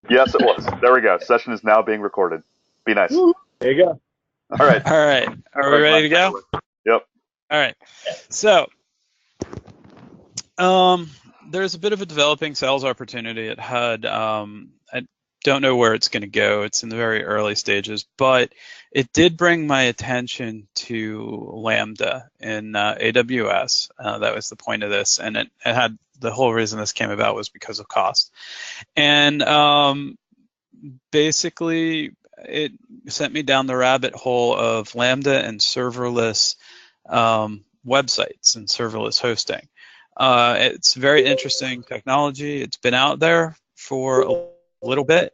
Yes, it was. There we go. Session is now being recorded. Be nice. Woo. There you go. All right. All right. Are All we right, ready Glenn, to take it go? away. Yep. All right. So, um, there's a bit of a developing sales opportunity at HUD. I don't know where it's going to go. It's in the very early stages, but it did bring my attention to Lambda in AWS. That was the point of this, and it had the whole reason this came about was because of cost. And basically, it sent me down the rabbit hole of Lambda and serverless websites and serverless hosting. It's very interesting technology. It's been out there for a little bit.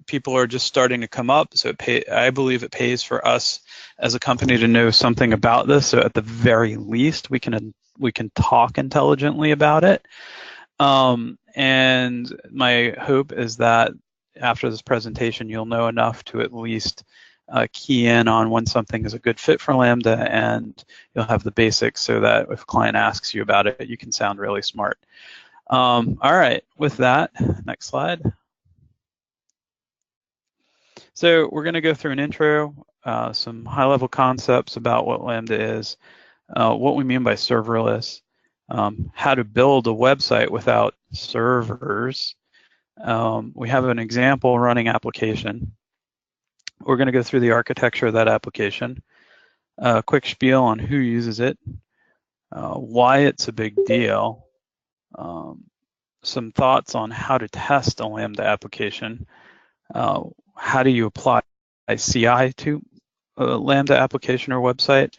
People are just starting to come up, so I believe it pays for us as a company to know something about this. So at the very least, we can talk intelligently about it. And my hope is that after this presentation, you'll know enough to at least key in on when something is a good fit for Lambda, and you'll have the basics so that if a client asks you about it, you can sound really smart. All right, with that, next slide. So we're going to go through an intro, some high-level concepts about what Lambda is, what we mean by serverless, how to build a website without servers. We have an example running application. We're going to go through the architecture of that application, a quick spiel on who uses it, why it's a big deal, some thoughts on how to test a Lambda application, how do you apply CI to a Lambda application or website,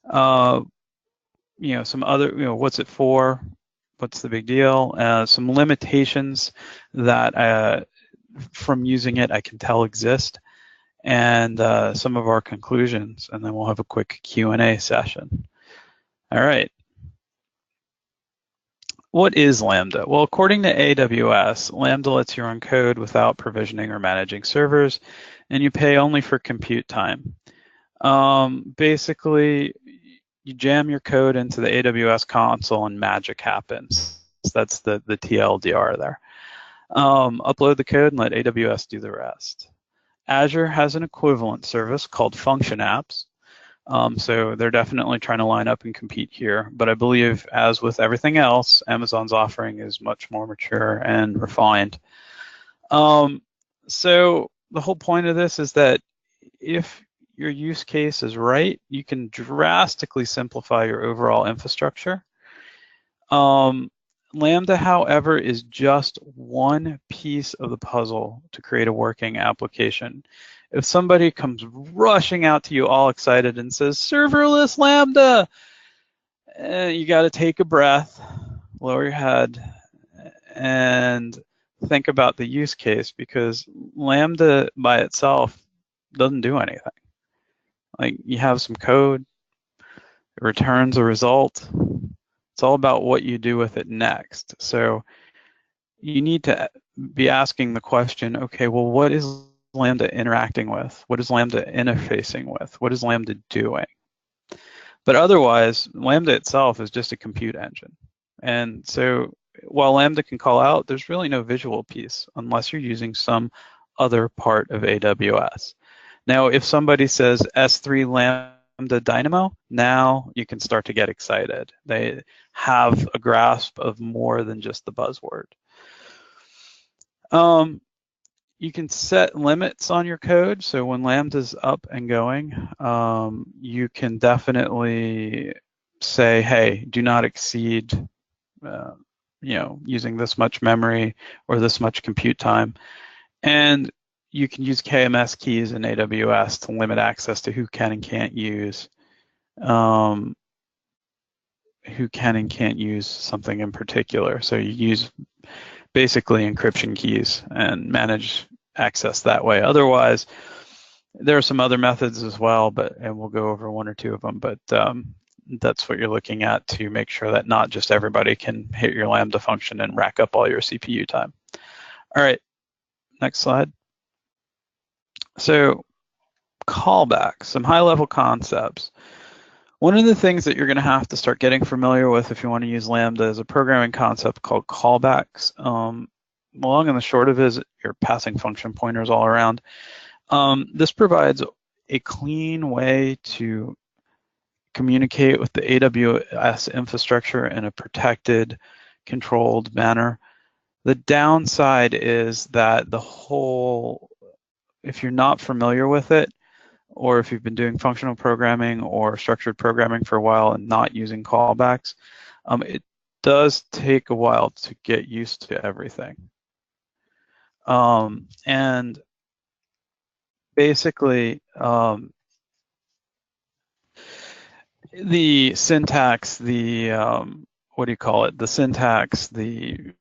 some other, what's it for, what's the big deal, some limitations that from using it I can tell exist, and some of our conclusions, and then we'll have a quick Q&A session. All right. What is Lambda? Well, according to AWS, Lambda lets you run code without provisioning or managing servers, and you pay only for compute time. Basically, you jam your code into the AWS console and magic happens. So that's the TLDR there. Upload the code and let AWS do the rest. Azure has an equivalent service called Function Apps. So they're definitely trying to line up and compete here. But I believe, as with everything else, Amazon's offering is much more mature and refined. So the whole point of this is that if your use case is right, you can drastically simplify your overall infrastructure. Lambda, however, is just one piece of the puzzle to create a working application. If somebody comes rushing out to you all excited and says, serverless Lambda, you got to take a breath, lower your head, and think about the use case, because Lambda by itself doesn't do anything. Like, you have some code, it returns a result. It's all about what you do with it next. So you need to be asking the question, okay, well, what is Lambda interacting with? What is Lambda interfacing with? What is Lambda doing? But otherwise, Lambda itself is just a compute engine. And so while Lambda can call out, there's really no visual piece unless you're using some other part of AWS. Now, if somebody says S3 Lambda Dynamo, now you can start to get excited. They have a grasp of more than just the buzzword. You can set limits on your code. So when Lambda's up and going, you can definitely say, hey, do not exceed, using this much memory or this much compute time. And you can use KMS keys in AWS to limit access to who can and can't use something in particular. So you use basically encryption keys and manage access that way. Otherwise, there are some other methods as well, and we'll go over one or two of them, but that's what you're looking at to make sure that not just everybody can hit your Lambda function and rack up all your CPU time. All right, next slide. So callbacks, some high-level concepts. One of the things that you're going to have to start getting familiar with if you want to use Lambda is a programming concept called callbacks. long and the short of it is you're passing function pointers all around. This provides a clean way to communicate with the AWS infrastructure in a protected, controlled manner. The downside is that if you're not familiar with it, or if you've been doing functional programming or structured programming for a while and not using callbacks, it does take a while to get used to everything. And basically, the syntax, the syntax, the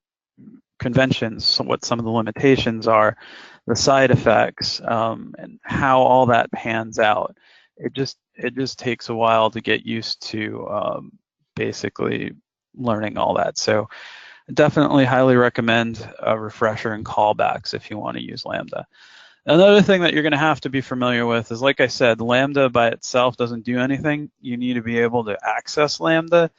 conventions, what some of the limitations are, the side effects, and how all that pans out. It just takes a while to get used to basically learning all that. So definitely highly recommend a refresher and callbacks if you want to use Lambda. Another thing that you're going to have to be familiar with is, like I said, Lambda by itself doesn't do anything. You need to be able to access Lambda.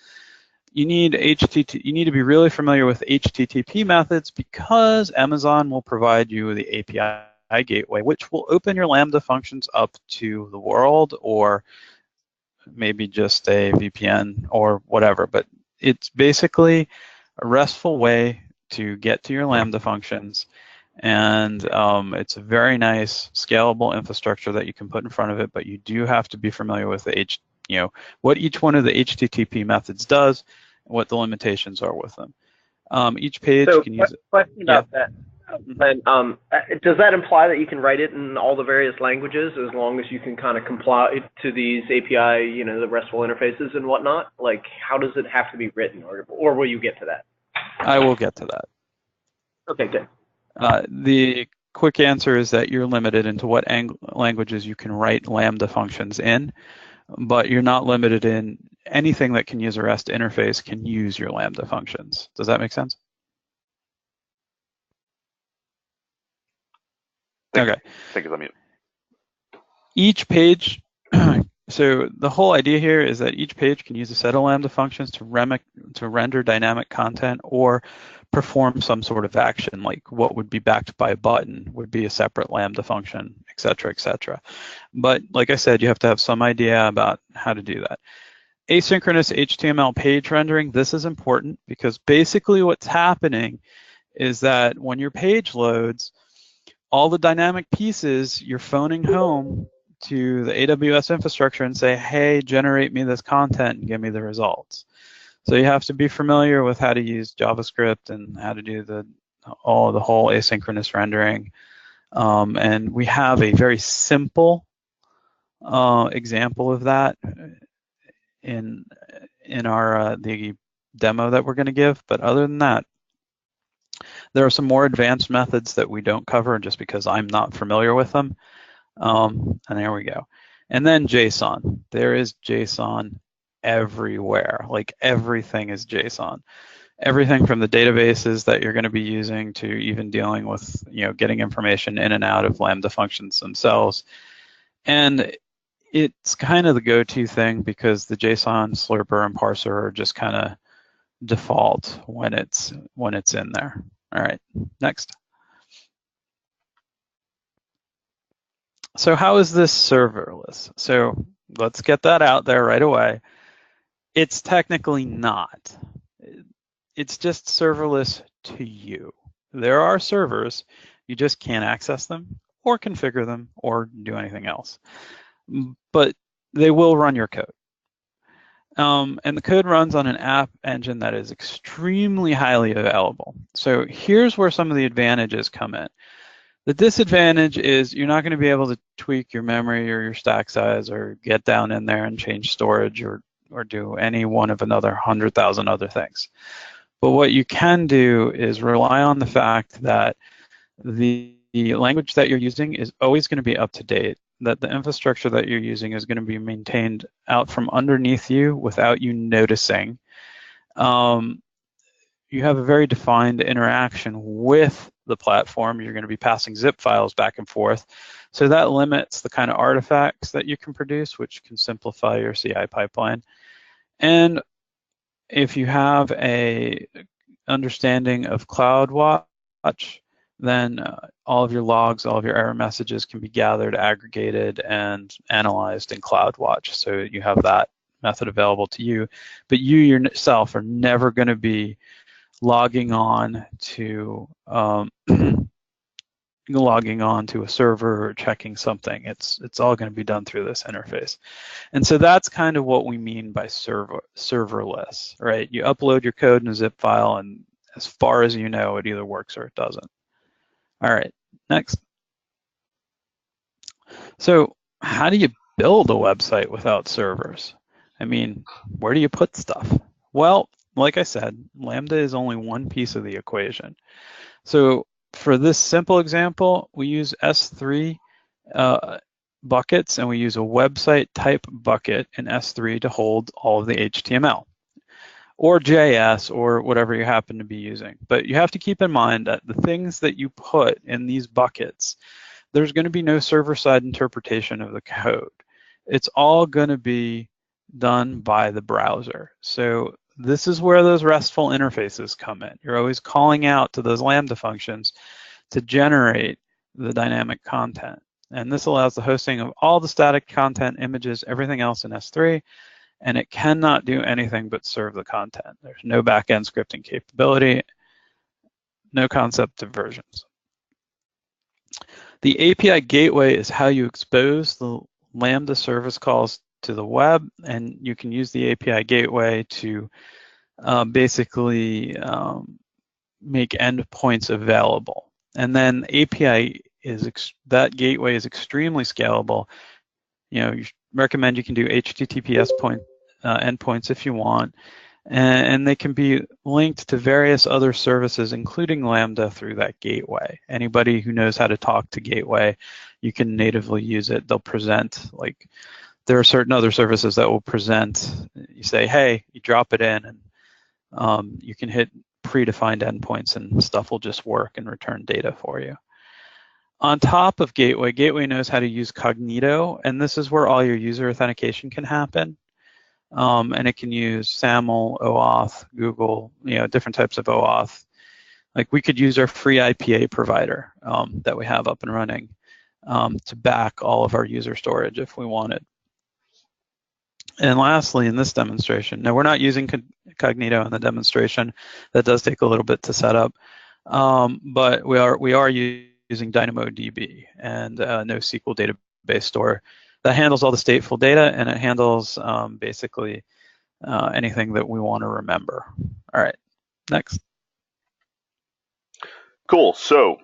You need to be really familiar with HTTP methods, because Amazon will provide you the API gateway, which will open your Lambda functions up to the world, or maybe just a VPN or whatever. But it's basically a RESTful way to get to your Lambda functions. And it's a very nice scalable infrastructure that you can put in front of it, but you do have to be familiar with what each one of the HTTP methods does and what the limitations are with them. Each page can use it. Question about that. And does that imply that you can write it in all the various languages as long as you can kind of comply to these API, the RESTful interfaces and whatnot? Like, how does it have to be written, or will you get to that? I will get to that. Okay, good. The quick answer is that you're limited into what languages you can write Lambda functions in, but you're not limited in anything that can use a REST interface can use your Lambda functions. Does that make sense? Okay. Take it on mute. Each page, so the whole idea here is that each page can use a set of Lambda functions to render dynamic content or perform some sort of action, like what would be backed by a button would be a separate Lambda function, et cetera, et cetera. But like I said, you have to have some idea about how to do that. Asynchronous HTML page rendering, this is important because basically what's happening is that when your page loads, all the dynamic pieces, you're phoning home to the AWS infrastructure and say, hey, generate me this content and give me the results. So you have to be familiar with how to use JavaScript and how to do the whole asynchronous rendering. And we have a very simple example of that in our the demo that we're going to give. But other than that, there are some more advanced methods that we don't cover just because I'm not familiar with them. And there we go. And then JSON. There is JSON everywhere. Like everything is JSON. Everything from the databases that you're going to be using to even dealing with, getting information in and out of Lambda functions themselves. And it's kind of the go-to thing because the JSON slurper and parser are just kind of default when it's in there. All right, next. So how is this serverless? So let's get that out there right away. It's technically not. It's just serverless to you. There are servers, you just can't access them or configure them or do anything else. But they will run your code. And the code runs on an app engine that is extremely highly available. So here's where some of the advantages come in. The disadvantage is you're not going to be able to tweak your memory or your stack size or get down in there and change storage or do any one of another 100,000 other things. But what you can do is rely on the fact that the language that you're using is always going to be up to date, that the infrastructure that you're using is going to be maintained out from underneath you without you noticing. You have a very defined interaction with the platform. You're going to be passing zip files back and forth. So that limits the kind of artifacts that you can produce, which can simplify your CI pipeline. And if you have a understanding of CloudWatch, then all of your logs, all of your error messages can be gathered, aggregated, and analyzed in CloudWatch. So you have that method available to you, but you yourself are never going to be logging on to a server or checking something. It's all going to be done through this interface. And so that's kind of what we mean by serverless, right? You upload your code in a zip file, and as far as you know, it either works or it doesn't. All right, next. So how do you build a website without servers? I mean, where do you put stuff? Well, like I said, Lambda is only one piece of the equation. So for this simple example, we use S3 buckets, and we use a website type bucket in S3 to hold all of the HTML or JS or whatever you happen to be using. But you have to keep in mind that the things that you put in these buckets, there's going to be no server-side interpretation of the code. It's all going to be done by the browser. So this is where those RESTful interfaces come in. You're always calling out to those Lambda functions to generate the dynamic content. And this allows the hosting of all the static content, images, everything else in S3, and it cannot do anything but serve the content. There's no back-end scripting capability, no concept of versions. The API gateway is how you expose the Lambda service calls to the web, and you can use the API gateway to basically make endpoints available. And then API that gateway is extremely scalable. You know, you recommend you can do HTTPS endpoints if you want, and they can be linked to various other services, including Lambda, through that gateway. Anybody who knows how to talk to gateway, you can natively use it. They'll present, like, there are certain other services that will present, you say, hey, you drop it in, and you can hit predefined endpoints, and stuff will just work and return data for you. On top of Gateway, Gateway knows how to use Cognito, and this is where all your user authentication can happen. And it can use SAML, OAuth, Google, different types of OAuth. Like, we could use our free IPA provider that we have up and running to back all of our user storage if we wanted. And lastly, in this demonstration, now we're not using Cognito in the demonstration. That does take a little bit to set up, but we are using DynamoDB and NoSQL database store that handles all the stateful data, and it handles basically anything that we want to remember. All right, next. Cool. So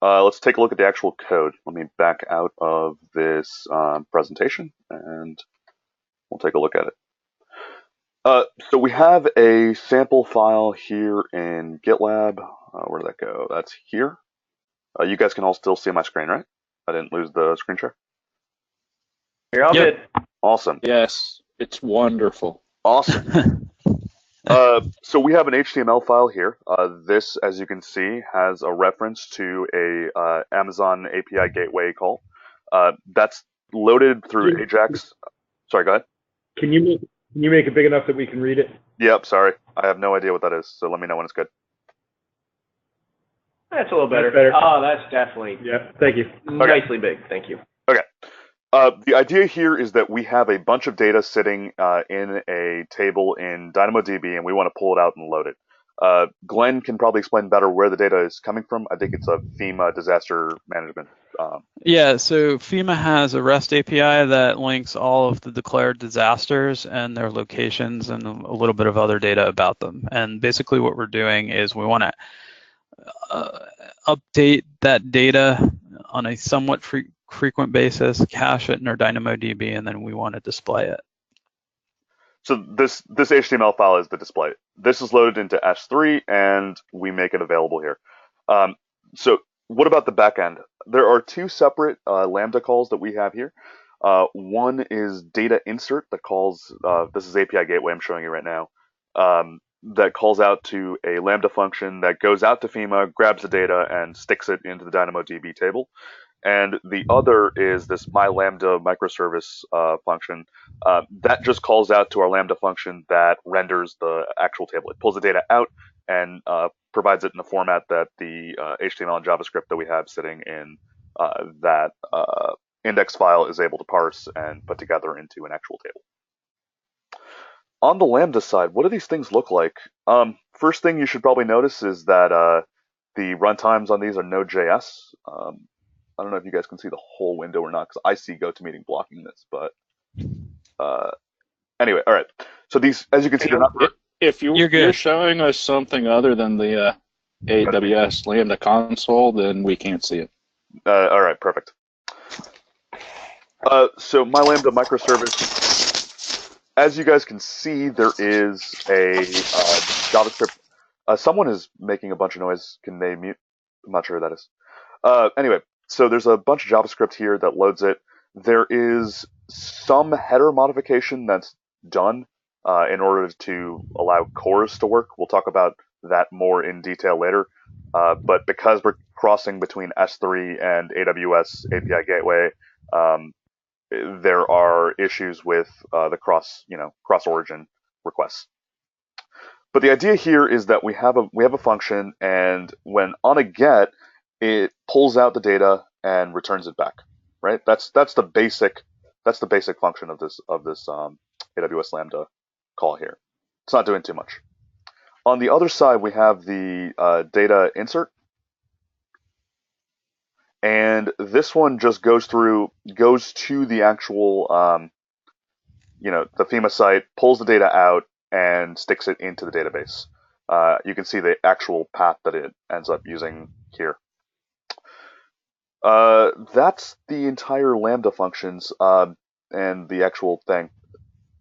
let's take a look at the actual code. Let me back out of this presentation, and we'll take a look at it. So we have a sample file here in GitLab. Where did that go? That's here. You guys can all still see my screen, right? I didn't lose the screen share. You're all good. Awesome. Yes, it's wonderful. Awesome. So we have an HTML file here. This, as you can see, has a reference to a Amazon API gateway call. That's loaded through Ajax. Sorry, go ahead. Can you make it big enough that we can read it? Yep, sorry. I have no idea what that is, so let me know when it's good. That's a little better. That's better. Oh, that's definitely Thank you. nicely big. Thank you. Okay. The idea here is that we have a bunch of data sitting in a table in DynamoDB, and we want to pull it out and load it. Glenn can probably explain better where the data is coming from. I think it's a FEMA disaster management. Yeah, so FEMA has a REST API that links all of the declared disasters and their locations and a little bit of other data about them. And basically what we're doing is we want to update that data on a somewhat frequent basis, cache it in our DynamoDB, and then we want to display it. So this HTML file is the display. This is loaded into S3, and we make it available here. So what about the backend? There are two separate Lambda calls that we have here. One is data insert that calls, this is API gateway I'm showing you right now, that calls out to a Lambda function that goes out to FEMA, grabs the data, and sticks it into the DynamoDB table. And the other is this myLambda microservice function that just calls out to our Lambda function that renders the actual table. It pulls the data out and provides it in a format that the HTML and JavaScript that we have sitting in that index file is able to parse and put together into an actual table. On the Lambda side, what do these things look like? First thing you should probably notice is that the runtimes on these are Node.js. I don't know if you guys can see the whole window or not, because I see GoToMeeting blocking this, but anyway, all right. So these, as you can see, they're not. If You're good. you're showing us something other than the AWS Lambda console, then we can't see it. All right, perfect. So my Lambda microservice, as you guys can see, there is a JavaScript. Someone is making a bunch of noise. Can they mute? I'm not sure who that is. Anyway, so there's a bunch of JavaScript here that loads it. There is some header modification that's done in order to allow cores to work. We'll talk about that more in detail later. But because we're crossing between S3 and AWS API Gateway, there are issues with the cross-origin requests. But the idea here is that we have a function, and when on a get, it pulls out the data and returns it back. Right? That's the basic function of this AWS Lambda call here. It's not doing too much. On the other side, we have the data insert, and this one just goes to the actual the FEMA site, pulls the data out, and sticks it into the database. You can see the actual path that it ends up using here. That's the entire Lambda functions and the actual thing.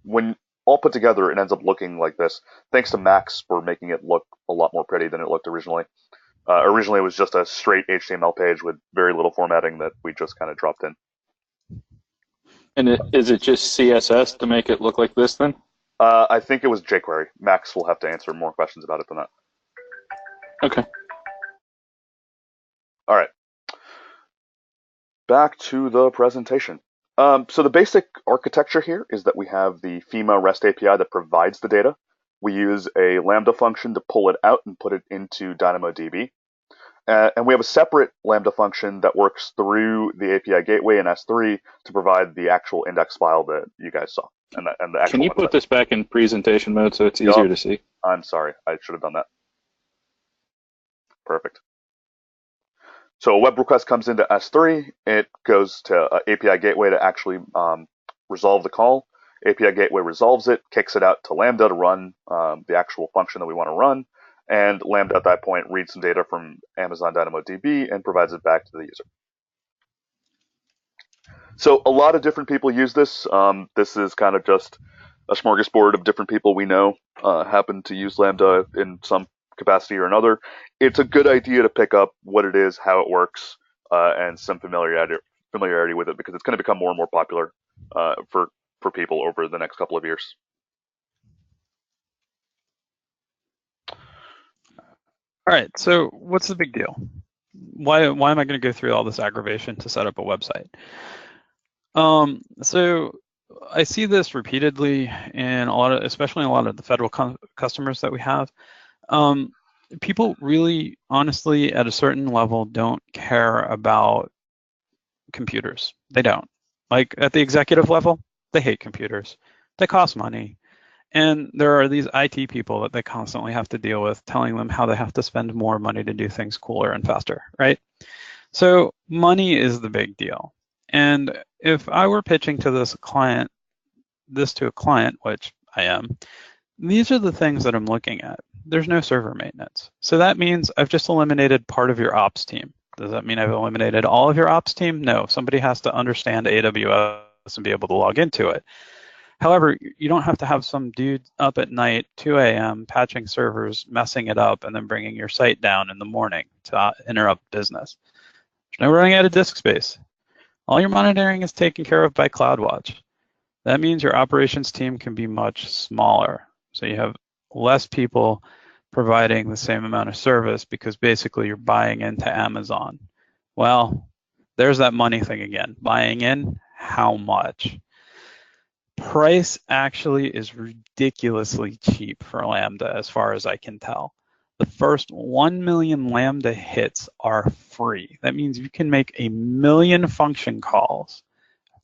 When all put together, it ends up looking like this. Thanks to Max for making it look a lot more pretty than it looked originally. Originally, it was just a straight HTML page with very little formatting that we just kind of dropped in. And is it just CSS to make it look like this then? I think it was jQuery. Max will have to answer more questions about it than that. Okay. All right. Back to the presentation. So the basic architecture here is that we have the FEMA REST API that provides the data. We use a Lambda function to pull it out and put it into DynamoDB. And we have a separate Lambda function that works through the API gateway in S3 to provide the actual index file that you guys saw. And the actual Can you put this back in presentation mode so it's easier to see? I'm sorry, I should have done that. Perfect. So a web request comes into S3. It goes to API gateway to actually resolve the call. API gateway resolves it, kicks it out to Lambda to run the actual function that we want to run. And Lambda at that point reads some data from Amazon DynamoDB and provides it back to the user. So a lot of different people use this. This is kind of just a smorgasbord of different people we know happen to use Lambda in some capacity or another. It's a good idea to pick up what it is, how it works, and some familiarity with it, because it's going to become more and more popular for people over the next couple of years. All right, so what's the big deal? Why am I going to go through all this aggravation to set up a website? So I see this repeatedly in especially in a lot of the federal customers that we have. People really, honestly, at a certain level, don't care about computers. They don't. Like at the executive level, they hate computers. They cost money. And there are these IT people that they constantly have to deal with, telling them how they have to spend more money to do things cooler and faster, right? So money is the big deal. And if I were pitching to this to a client, which I am, these are the things that I'm looking at. There's no server maintenance. So that means I've just eliminated part of your ops team. Does that mean I've eliminated all of your ops team? No, somebody has to understand AWS and be able to log into it. However, you don't have to have some dude up at night, 2 a.m., patching servers, messing it up, and then bringing your site down in the morning to interrupt business. There's no running out of disk space. All your monitoring is taken care of by CloudWatch. That means your operations team can be much smaller. So you have less people providing the same amount of service because basically you're buying into Amazon. Well, there's that money thing again. Buying in, how much? Price actually is ridiculously cheap for Lambda as far as I can tell. the first 1 million Lambda hits are free. That means you can make 1 million function calls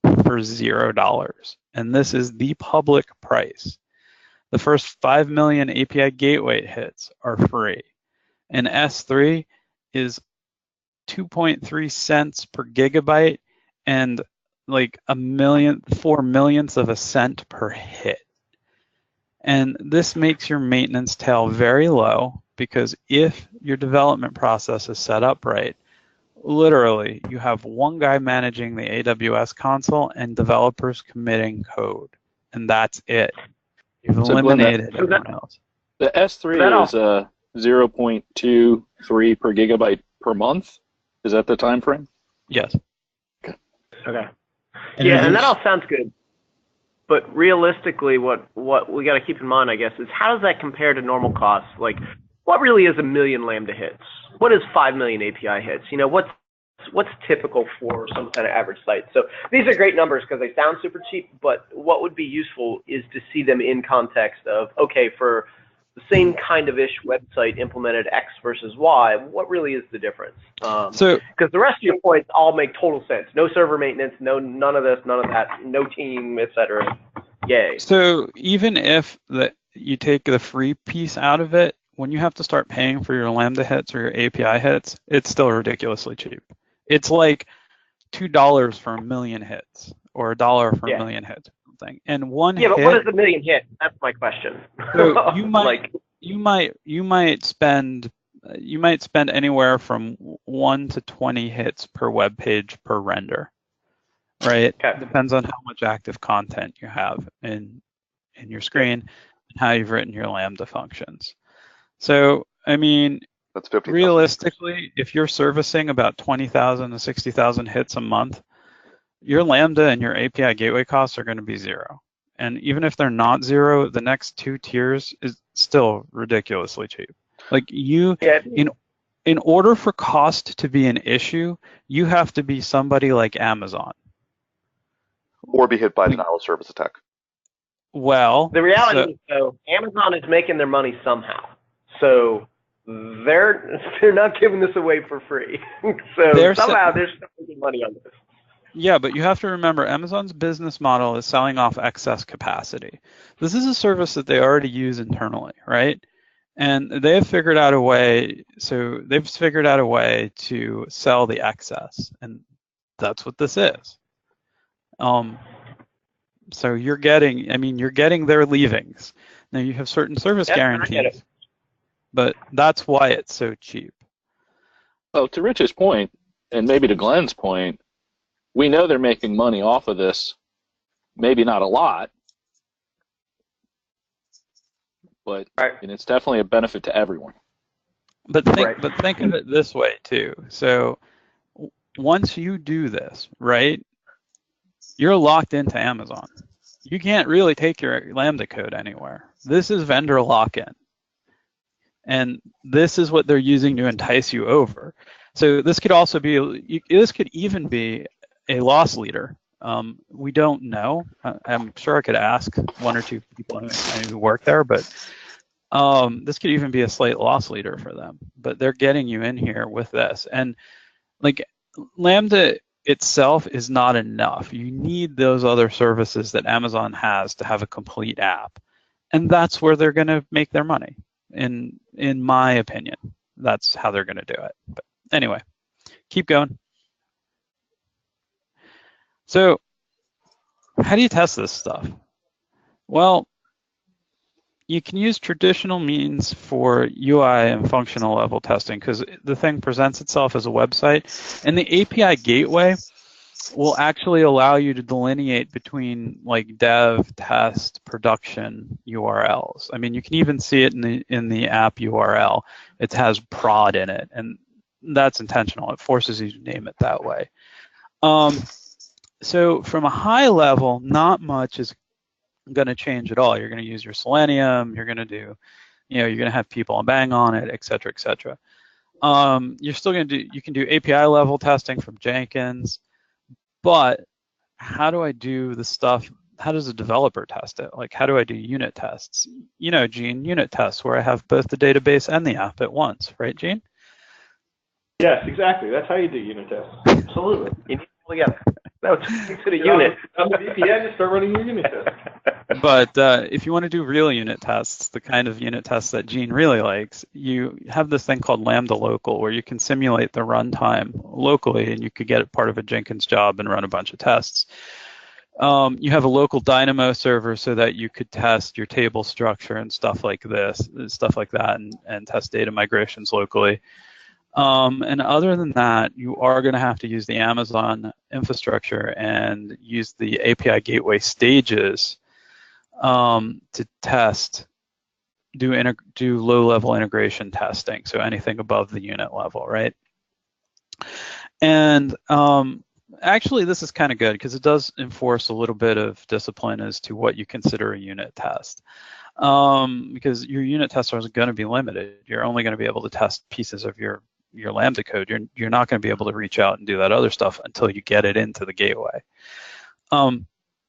for $0. And this is the public price. The first 5 million API gateway hits are free. And S3 is 2.3 cents per gigabyte and like 4 millionths of a cent per hit. And this makes your maintenance tail very low, because if your development process is set up right, literally you have one guy managing the AWS console and developers committing code, and that's it. You've eliminated everyone else. The S3 is 0.23 per gigabyte per month. Is that the time frame? Yes. Okay. Yeah, and that all sounds good. But realistically, what we got to keep in mind, I guess, is how does that compare to normal costs? Like, what really is 1 million Lambda hits? What is 5 million API hits? You know, what's typical for some kind of average site? So these are great numbers because they sound super cheap, but what would be useful is to see them in context of, okay, for the same kind of ish website implemented X versus Y, what really is the difference? Because the rest of your points all make total sense. No server maintenance, none of this, none of that, no team, etc. Yay. So even if you take the free piece out of it, when you have to start paying for your Lambda hits or your API hits, it's still ridiculously cheap. It's like $2 for 1 million hits, or $1 for 1 million hits. Thing. And one hit, but what is 1 million hit? That's my question. So you might spend anywhere from 1 to 20 hits per web page per render, right? Okay. Depends on how much active content you have in your screen and how you've written your Lambda functions. So I mean, that's 50, realistically, if you're servicing about 20,000 to 60,000 hits a month, your Lambda and your API gateway costs are going to be 0. And even if they're not 0, the next 2 tiers is still ridiculously cheap. Like in order for cost to be an issue, you have to be somebody like Amazon. Or be hit by a denial of service attack. Well, the reality is, though, Amazon is making their money somehow. So they're not giving this away for free. So somehow they're still making money on this. Yeah, but you have to remember, Amazon's business model is selling off excess capacity. This is a service that they already use internally, right? And they have figured out a way, to sell the excess, and that's what this is. So you're getting their leavings. Now you have certain service guarantees, but that's why it's so cheap. Well, to Rich's point, and maybe to Glenn's point, we know they're making money off of this, maybe not a lot, but and it's definitely a benefit to everyone. But think of it this way too. So once you do this, right, you're locked into Amazon. You can't really take your Lambda code anywhere. This is vendor lock-in. And this is what they're using to entice you over. So this could even be a loss leader. We don't know. I'm sure I could ask 1 or 2 people who work there, but this could even be a slight loss leader for them. But they're getting you in here with this. And like Lambda itself is not enough. You need those other services that Amazon has to have a complete app. And that's where they're going to make their money. In my opinion, that's how they're going to do it. But anyway, keep going. So how do you test this stuff? Well, you can use traditional means for UI and functional level testing because the thing presents itself as a website, and the API gateway will actually allow you to delineate between like dev, test, production URLs. I mean, you can even see it in the app URL. It has prod in it, and that's intentional. It forces you to name it that way. So from a high level, not much is going to change at all. You're going to use your Selenium. You're going to do, you're going to have people bang on it, et cetera, et cetera. You're still going to do, you can do API level testing from Jenkins, but how do I do the stuff how does a developer test it? Like, how do I do unit tests? You know, Gene, unit tests where I have both the database and the app at once, right, Gene? Yes, exactly. That's how you do unit tests. Absolutely. You need to pull together. No, to the unit. On the VPN, just start running your unit tests. But if you want to do real unit tests, the kind of unit tests that Gene really likes, you have this thing called Lambda Local, where you can simulate the runtime locally, and you could get it part of a Jenkins job and run a bunch of tests. You have a local Dynamo server so that you could test your table structure and stuff like that, and test data migrations locally. And other than that, you are going to have to use the Amazon infrastructure and use the API gateway stages to test, do low-level integration testing, so anything above the unit level, right? And actually, this is kind of good because it does enforce a little bit of discipline as to what you consider a unit test. Because your unit tests are going to be limited. You're only going to be able to test pieces of your Lambda code. You're not going to be able to reach out and do that other stuff until you get it into the gateway.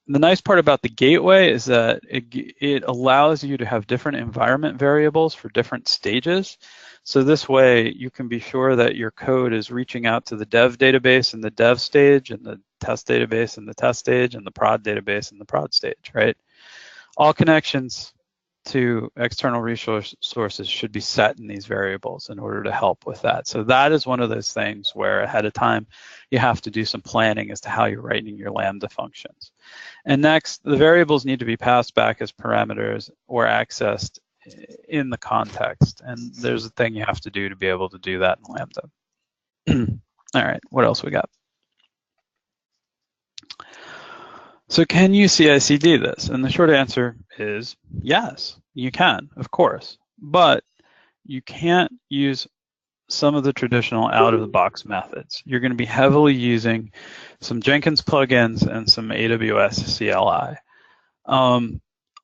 The nice part about the gateway is that it allows you to have different environment variables for different stages. So this way you can be sure that your code is reaching out to the dev database in the dev stage, and the test database in the test stage, and the prod database in the prod stage, right? All connections to external resource sources should be set in these variables in order to help with that. So that is one of those things where ahead of time you have to do some planning as to how you're writing your Lambda functions. And next, the variables need to be passed back as parameters or accessed in the context. And there's a thing you have to do to be able to do that in Lambda. All right, what else we got? So can you CI/CD this? And the short answer is yes, you can, of course. But you can't use some of the traditional out-of-the-box methods. You're going to be heavily using some Jenkins plugins and some AWS CLI.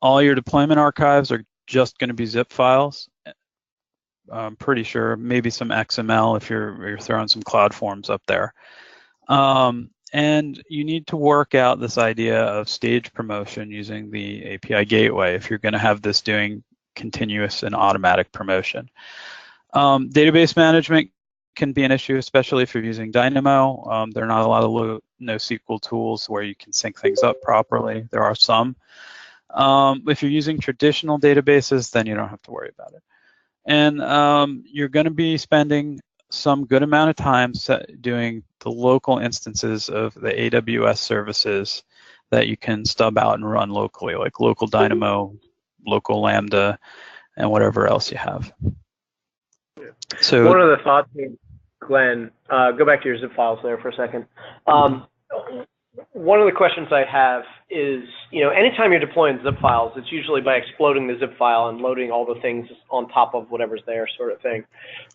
All your deployment archives are just going to be zip files. I'm pretty sure maybe some XML if you're throwing some cloud forms up there. And you need to work out this idea of stage promotion using the API gateway if you're going to have this doing continuous and automatic promotion. Database management can be an issue, especially if you're using Dynamo. There are not a lot of NoSQL tools where you can sync things up properly. There are some. If you're using traditional databases, then you don't have to worry about it. And you're going to be spending some good amount of time doing the local instances of the AWS services that you can stub out and run locally, like local Dynamo, local Lambda, and whatever else you have. So one of the thoughts, Glenn, go back to your zip files there for a second. One of the questions I have is, anytime you're deploying zip files, it's usually by exploding the zip file and loading all the things on top of whatever's there, sort of thing.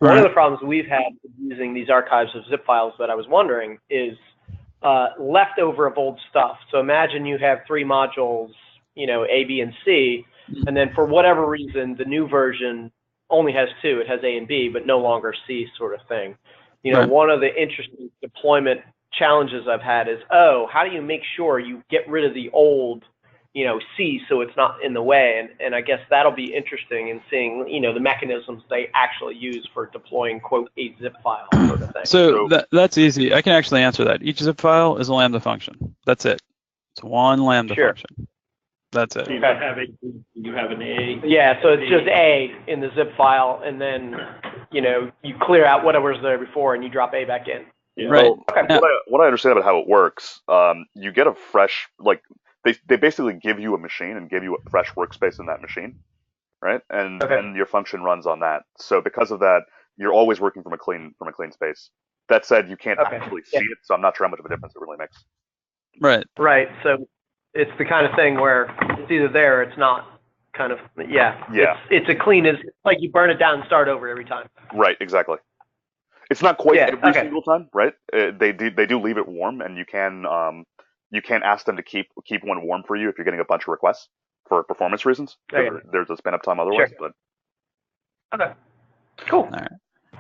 Right. One of the problems we've had using these archives of zip files that I was wondering is leftover of old stuff. So imagine you have 3 modules, A, B, and C, and then for whatever reason, the new version only has 2. It has A and B, but no longer C, sort of thing. Right. One of the interesting deployment challenges I've had is, how do you make sure you get rid of the old, C so it's not in the way? And I guess that'll be interesting in seeing, the mechanisms they actually use for deploying, quote, a zip file sort of thing. So that's easy. I can actually answer that. Each zip file is a Lambda function. That's it. It's one Lambda function. That's it. You have an A. Yeah, so it's just A in the zip file, and then, you clear out whatever's there before and you drop A back in. Yeah. Right. So, what I understand about how it works, you get a fresh, they basically give you a machine and give you a fresh workspace in that machine, right? And your function runs on that. So because of that, you're always working from a clean space. That said, you can't actually see it, so I'm not sure how much of a difference it really makes. Right. Right. So it's the kind of thing where it's either there or it's not. Kind of. Yeah. It's a clean as like you burn it down and start over every time. Right. Exactly. It's not quite every single time, right? They do leave it warm, and you can ask them to keep one warm for you if you're getting a bunch of requests for performance reasons. There's a spin up time otherwise, but okay, cool.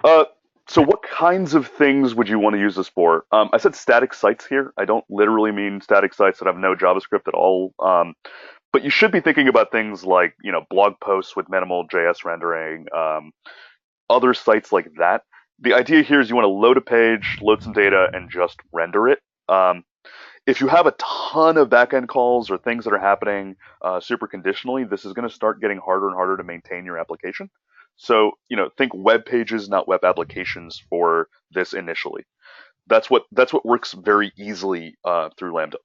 All right. So what kinds of things would you want to use this for? I said static sites here. I don't literally mean static sites that have no JavaScript at all. But you should be thinking about things like, blog posts with minimal JS rendering, other sites like that. The idea here is you want to load a page, load some data, and just render it. If you have a ton of backend calls or things that are happening super conditionally, this is going to start getting harder and harder to maintain your application. So, think web pages, not web applications for this initially. That's what works very easily through Lambda.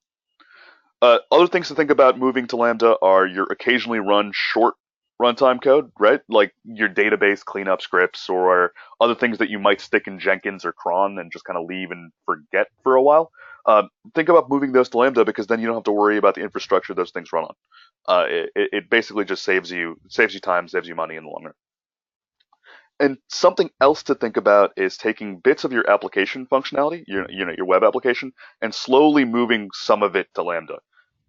Other things to think about moving to Lambda are your occasionally run short runtime code, right? Like your database cleanup scripts or other things that you might stick in Jenkins or cron and just kind of leave and forget for a while. Think about moving those to Lambda because then you don't have to worry about the infrastructure those things run on. It basically just saves you time, saves you money in the long run. And something else to think about is taking bits of your application functionality, your web application, and slowly moving some of it to Lambda.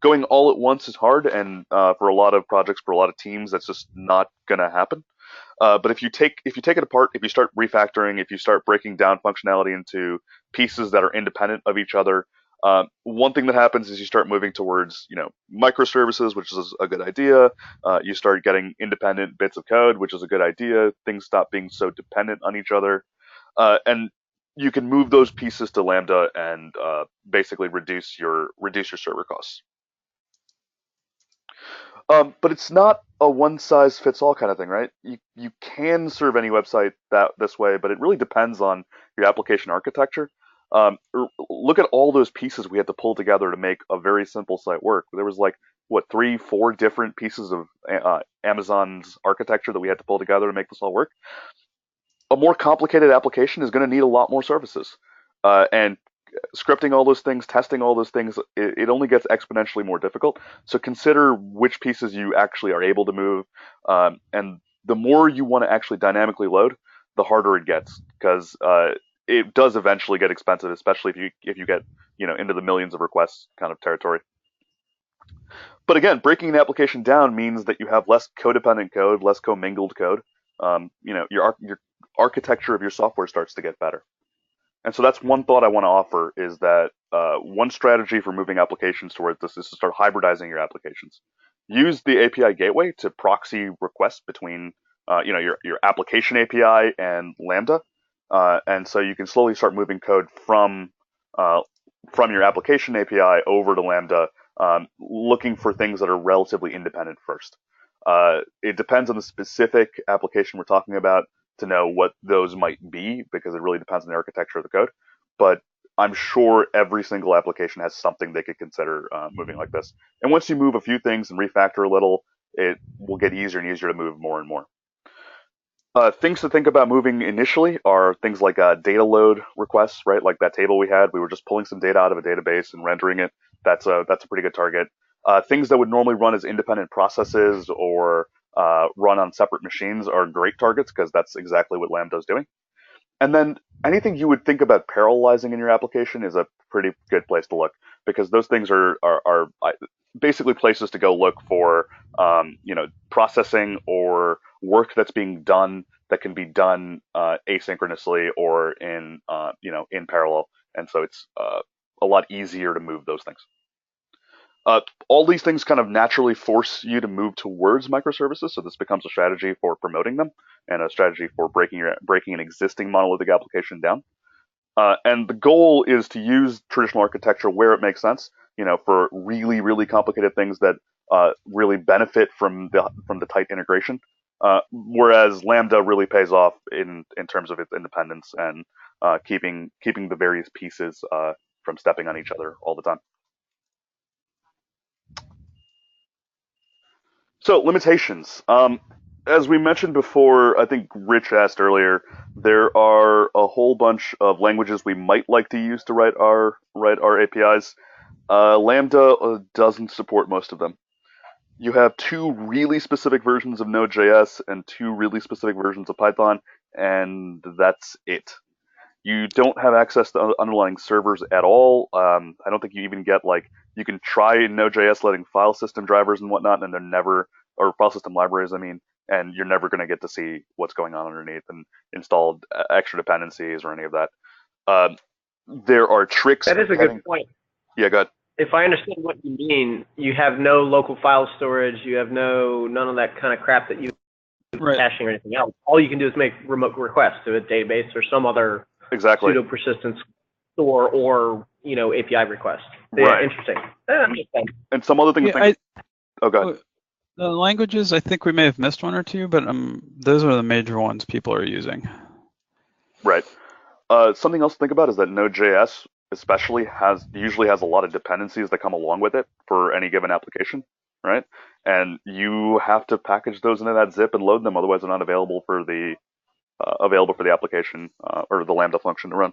Going all at once is hard, and for a lot of projects, for a lot of teams, that's just not going to happen. But if you take it apart, if you start refactoring, if you start breaking down functionality into pieces that are independent of each other, one thing that happens is you start moving towards microservices, which is a good idea. You start getting independent bits of code, which is a good idea. Things stop being so dependent on each other, and you can move those pieces to Lambda and basically reduce your server costs. But it's not a one-size-fits-all kind of thing, right? You can serve any website this way, but it really depends on your application architecture. Look at all those pieces we had to pull together to make a very simple site work. There was 3, 4 different pieces of Amazon's architecture that we had to pull together to make this all work. A more complicated application is going to need a lot more services. And scripting all those things, testing all those things, it only gets exponentially more difficult. So consider which pieces you actually are able to move. And the more you want to actually dynamically load, the harder it gets because it does eventually get expensive, especially if you get into the millions of requests kind of territory. But again, breaking an application down means that you have less codependent code, less commingled code. Your architecture of your software starts to get better. And so that's one thought I want to offer is that one strategy for moving applications towards this is to start hybridizing your applications. Use the API gateway to proxy requests between your application API and Lambda, and so you can slowly start moving code from your application API over to Lambda, looking for things that are relatively independent first. It depends on the specific application we're talking about to know what those might be, because it really depends on the architecture of the code. But I'm sure every single application has something they could consider moving like this. And once you move a few things and refactor a little, it will get easier and easier to move more and more. Things to think about moving initially are things like data load requests, right? Like that table we had, we were just pulling some data out of a database and rendering it. That's a pretty good target. Things that would normally run as independent processes or run on separate machines are great targets because that's exactly what Lambda is doing. And then anything you would think about parallelizing in your application is a pretty good place to look because those things are basically places to go look for processing or work that's being done that can be done asynchronously or in parallel. And so it's a lot easier to move those things. All these things kind of naturally force you to move towards microservices, so this becomes a strategy for promoting them and a strategy for breaking an existing monolithic application down. And the goal is to use traditional architecture where it makes sense, for really, really complicated things that really benefit from the tight integration. Whereas Lambda really pays off in terms of its independence and keeping the various pieces from stepping on each other all the time. So limitations. As we mentioned before, I think Rich asked earlier, there are a whole bunch of languages we might like to use to write our APIs. Lambda doesn't support most of them. You have 2 really specific versions of Node.js and 2 really specific versions of Python, and that's it. You don't have access to underlying servers at all. I don't think you even get you can try Node.js letting file system drivers and whatnot, and they're never, or file system libraries, and you're never going to get to see what's going on underneath and install extra dependencies or any of that. There are tricks. That is a good point. Yeah, go ahead. If I understand what you mean, you have no local file storage, you have none of that kind of crap that you caching or anything else. All you can do is make remote requests to a database or some other pseudo persistence store or API request. Yeah, right. Interesting. And some other things. Oh, go ahead. The languages, I think we may have missed one or two, but those are the major ones people are using. Right. Something else to think about is that Node.js especially usually has a lot of dependencies that come along with it for any given application, right? And you have to package those into that zip and load them, otherwise they're not available for the application or the Lambda function to run.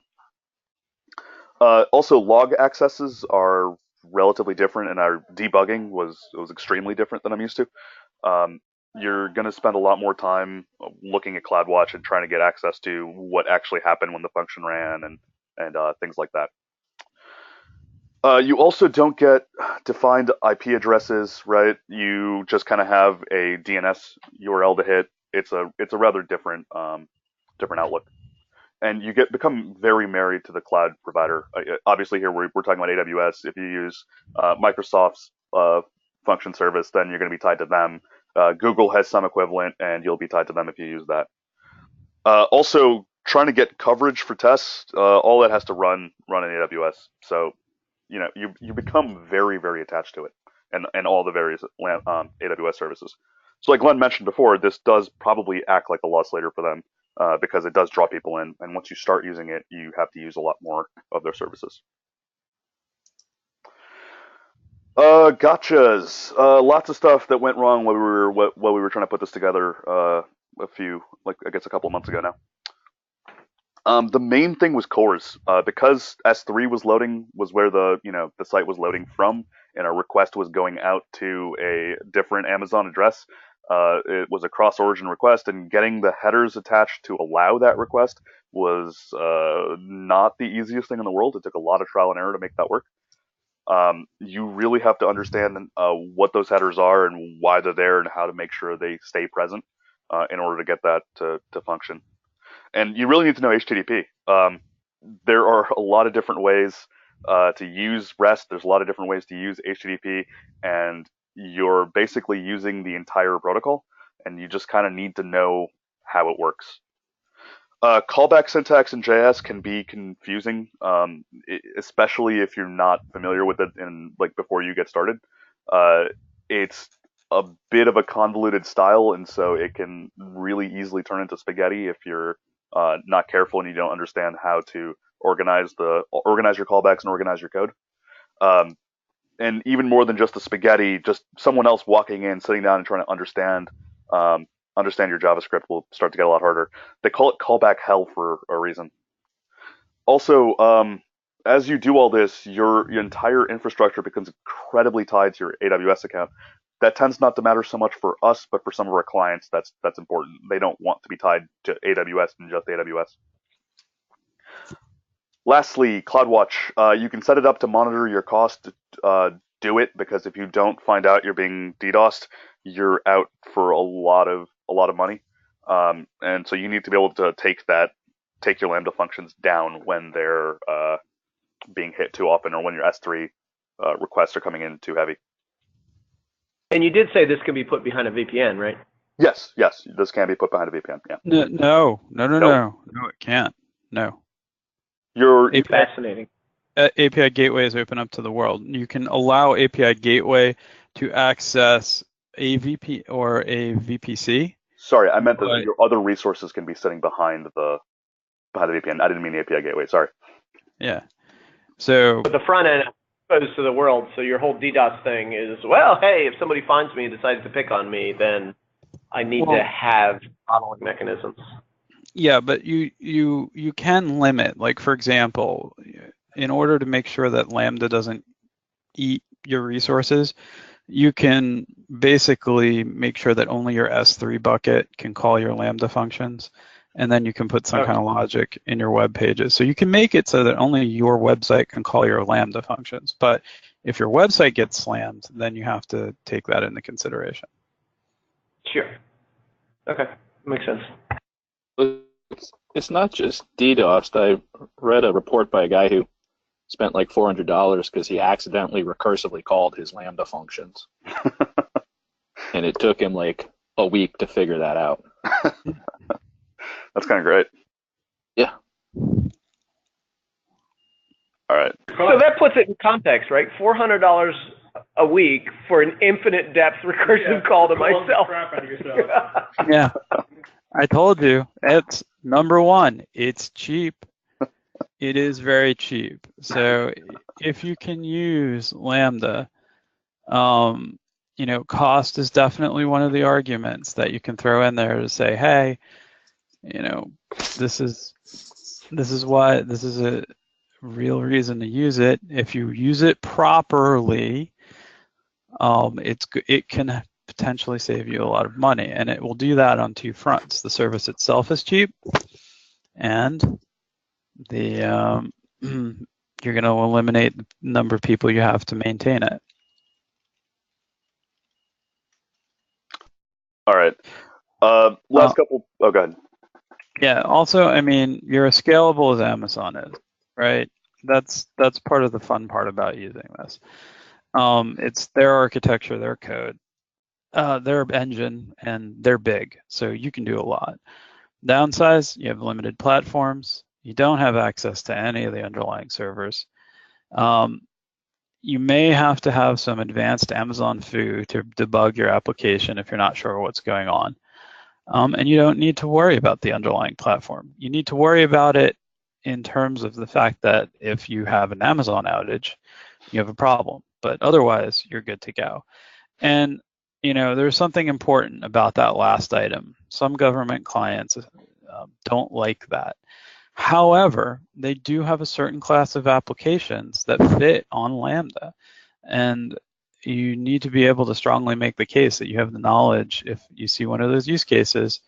Also, log accesses are relatively different, and our debugging was extremely different than I'm used to. You're going to spend a lot more time looking at CloudWatch and trying to get access to what actually happened when the function ran and things like that. You also don't get defined IP addresses, right? You just kind of have a DNS URL to hit. It's a rather different outlook, and you become very married to the cloud provider. Obviously, here we're talking about AWS. If you use Microsoft's function service, then you're going to be tied to them. Google has some equivalent, and you'll be tied to them if you use that. Also, trying to get coverage for tests, all that has to run in AWS. So, you become very, very attached to it and all the various AWS services. So like Glenn mentioned before, this does probably act like a loss leader for them because it does draw people in. And once you start using it, you have to use a lot more of their services. Gotchas. Lots of stuff that went wrong while we were trying to put this together a couple of months ago now. The main thing was cores, because S3 was where the site was loading from, and our request was going out to a different Amazon address. It was a cross-origin request, and getting the headers attached to allow that request was not the easiest thing in the world. It took a lot of trial and error to make that work. You really have to understand what those headers are and why they're there and how to make sure they stay present in order to get that to function. And you really need to know HTTP. There are a lot of different ways to use REST. There's a lot of different ways to use HTTP, and you're basically using the entire protocol, and you just kind of need to know how it works. Callback syntax in JS can be confusing, especially if you're not familiar with it before you get started. It's a bit of a convoluted style, and so it can really easily turn into spaghetti if you're not careful and you don't understand how to organize your callbacks and organize your code. And even more than just the spaghetti, just someone else walking in, sitting down and trying to understand your JavaScript will start to get a lot harder. They call it callback hell for a reason. Also, as you do all this, your entire infrastructure becomes incredibly tied to your AWS account. That tends not to matter so much for us, but for some of our clients, that's important. They don't want to be tied to AWS and just AWS. Lastly, CloudWatch. You can set it up to monitor your cost. Do it, because if you don't find out you're being DDoSed, you're out for a lot of money. And so you need to be able to take your Lambda functions down when they're being hit too often, or when your S3 requests are coming in too heavy. And you did say this can be put behind a VPN, right? Yes, this can be put behind a VPN. Yeah. No, it can't. No. Fascinating. API gateways open up to the world. You can allow API gateway to access a VP or a VPC. Sorry, I meant that your other resources can be sitting behind the VPN. I didn't mean the API gateway. Sorry. Yeah. So. But the front end exposed to the world, so your whole DDoS thing is, well, hey, if somebody finds me and decides to pick on me, then I need to have throttling mechanisms. Yeah, but you can limit. Like, for example, in order to make sure that Lambda doesn't eat your resources, you can basically make sure that only your S3 bucket can call your Lambda functions, and then you can put some kind of logic in your web pages. So you can make it so that only your website can call your Lambda functions. But if your website gets slammed, then you have to take that into consideration. Sure. Okay, makes sense. It's not just DDoS. I read a report by a guy who spent like $400 because he accidentally recursively called his Lambda functions. And it took him like a week to figure that out. That's kind of great. Yeah. All right. So that puts it in context, right? $400 a week for an infinite depth recursive call to myself. Crap out of yourself. Yeah. I told you, it's number one, it's cheap. It is very cheap. So if you can use Lambda, cost is definitely one of the arguments that you can throw in there to say, hey, this is a real reason to use it. If you use it properly, it can potentially save you a lot of money, and it will do that on two fronts. The service itself is cheap, and you're going to eliminate the number of people you have to maintain it. All right. Last couple. Oh, go ahead. Yeah. Also, I mean, you're as scalable as Amazon is, right? That's part of the fun part about using this. It's their architecture, their code, their engine, and they're big, so you can do a lot. Downsize, you have limited platforms. You don't have access to any of the underlying servers. You may have to have some advanced Amazon foo to debug your application if you're not sure what's going on. And you don't need to worry about the underlying platform. You need to worry about it in terms of the fact that if you have an Amazon outage, you have a problem. But otherwise, you're good to go. And there's something important about that last item. Some government clients don't like that. However, they do have a certain class of applications that fit on Lambda. And you need to be able to strongly make the case that you have the knowledge. If you see one of those use cases,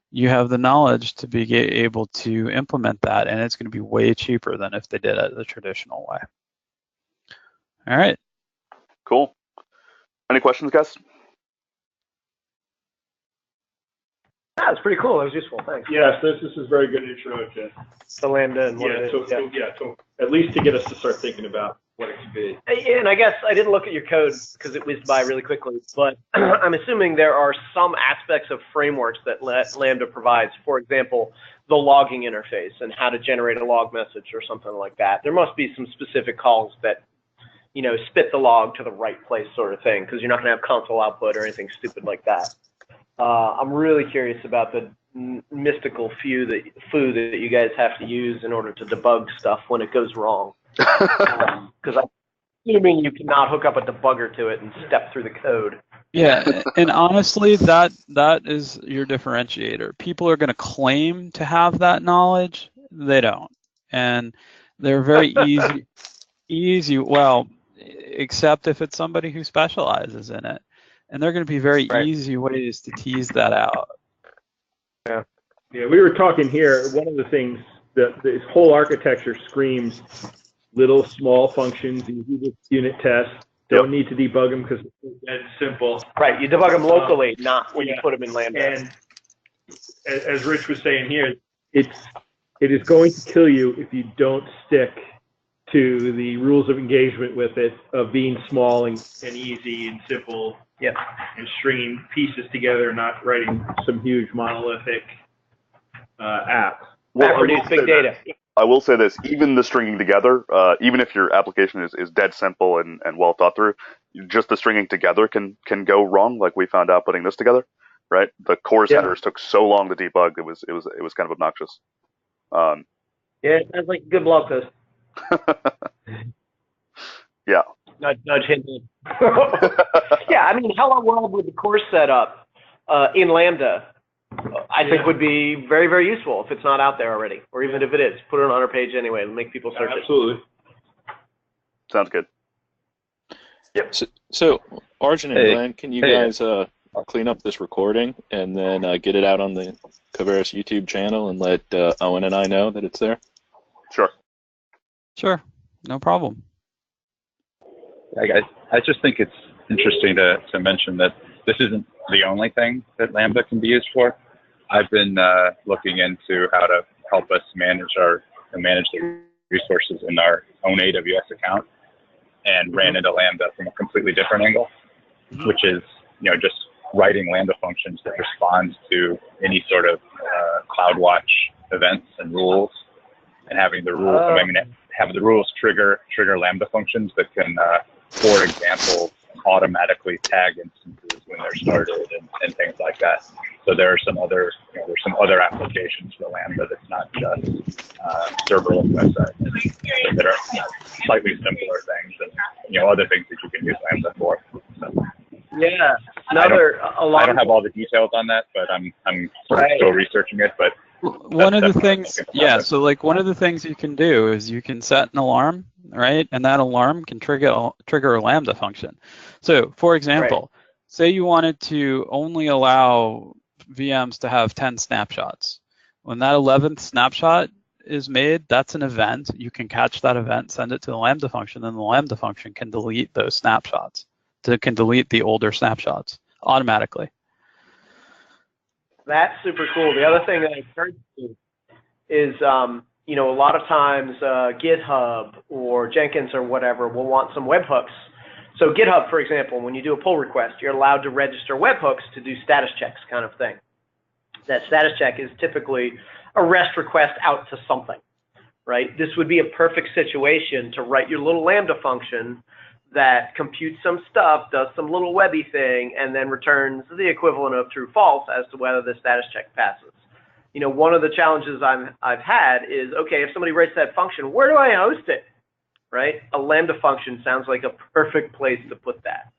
you have the knowledge to be able to implement that, and it's going to be way cheaper than if they did it the traditional way. All right. Cool. Any questions, guys? That's pretty cool. That was useful. Thanks. Yes, this is a very good intro to The Lambda and what it is. to at least to get us to start thinking about what it could be. And I guess I didn't look at your code because it whizzed by really quickly, but I'm assuming there are some aspects of frameworks that Lambda provides. For example, the logging interface and how to generate a log message or something like that. There must be some specific calls that, spit the log to the right place sort of thing, because you're not going to have console output or anything stupid like that. I'm really curious about the mystical foo that you guys have to use in order to debug stuff when it goes wrong. Because I'm assuming you cannot hook up a debugger to it and step through the code. Yeah, and honestly, that is your differentiator. People are going to claim to have that knowledge. They don't. And they're very easy, well, except if it's somebody who specializes in it. And they're going to be very easy ways to tease that out. Yeah, we were talking here. One of the things that this whole architecture screams little small functions, easy to unit test. Don't need to debug them because it's simple. Right, you debug them locally, not when you put them in Lambda. And as Rich was saying here, it is going to kill you if you don't stick to the rules of engagement with it, of being small and easy and simple. Yep. And stringing pieces together, not writing some huge monolithic app. That produce big data. I will say this, even the stringing together, even if your application is dead simple and well thought through, just the stringing together can go wrong, like we found out putting this together, right? The core headers took so long to debug, it was kind of obnoxious. Yeah, it sounds like a good blog post. Yeah. Nudge hint. Yeah, I mean, hello world with the course set up in Lambda, I think would be very, very useful if it's not out there already, or even if it is, put it on our page anyway and make people search it. Absolutely. Sounds good. Yep. So Arjun and Glenn, can you guys clean up this recording and then get it out on the Coveros YouTube channel and let Owen and I know that it's there? Sure. Sure, no problem. I just think it's interesting to mention that this isn't the only thing that Lambda can be used for. I've been looking into how to help us manage the resources in our own AWS account, and ran into Lambda from a completely different angle, which is just writing Lambda functions that respond to any sort of CloudWatch events and rules, and having the rules trigger Lambda functions that can, for example, automatically tag instances when they're started and things like that. So there are some other applications for Lambda that's not just serverless websites that are slightly simpler things, and other things that you can use Lambda for. So, yeah, I don't have all the details on that, but I'm still researching it. But one of the things, so like one of the things you can do is you can set an alarm, right? And that alarm can trigger a Lambda function. So for example, say you wanted to only allow VMs to have 10 snapshots. When that 11th snapshot is made, that's an event. You can catch that event, send it to the Lambda function, and the Lambda function can delete those snapshots. It can delete the older snapshots automatically. That's super cool. The other thing that I've heard is, a lot of times GitHub or Jenkins or whatever will want some webhooks. So GitHub, for example, when you do a pull request, you're allowed to register webhooks to do status checks kind of thing. That status check is typically a REST request out to something, right? This would be a perfect situation to write your little Lambda function that computes some stuff, does some little webby thing, and then returns the equivalent of true false as to whether the status check passes. One of the challenges I've had is, okay, if somebody writes that function, where do I host it, right? A Lambda function sounds like a perfect place to put that.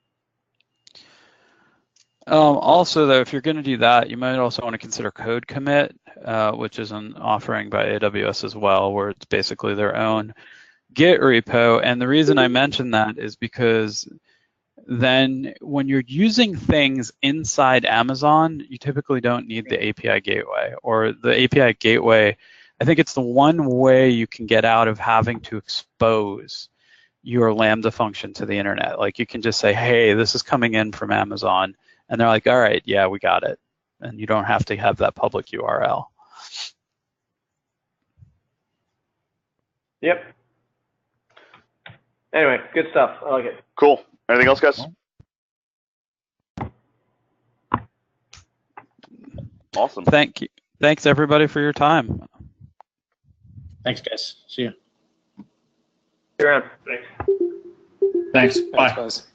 Also, though, if you're going to do that, you might also want to consider code commit, which is an offering by AWS as well, where it's basically their own Git repo. And the reason I mention that is because then when you're using things inside Amazon, you typically don't need the API gateway. Or the API gateway, I think it's the one way you can get out of having to expose your Lambda function to the internet. Like you can just say, hey, this is coming in from Amazon. And they're like, all right, yeah, we got it. And you don't have to have that public URL. Yep. Anyway, good stuff. I like it. Cool. Anything else, guys? Awesome. Thank you. Thanks, everybody, for your time. Thanks, guys. See you. See you around. Thanks. Thanks. Bye. Thanks, guys.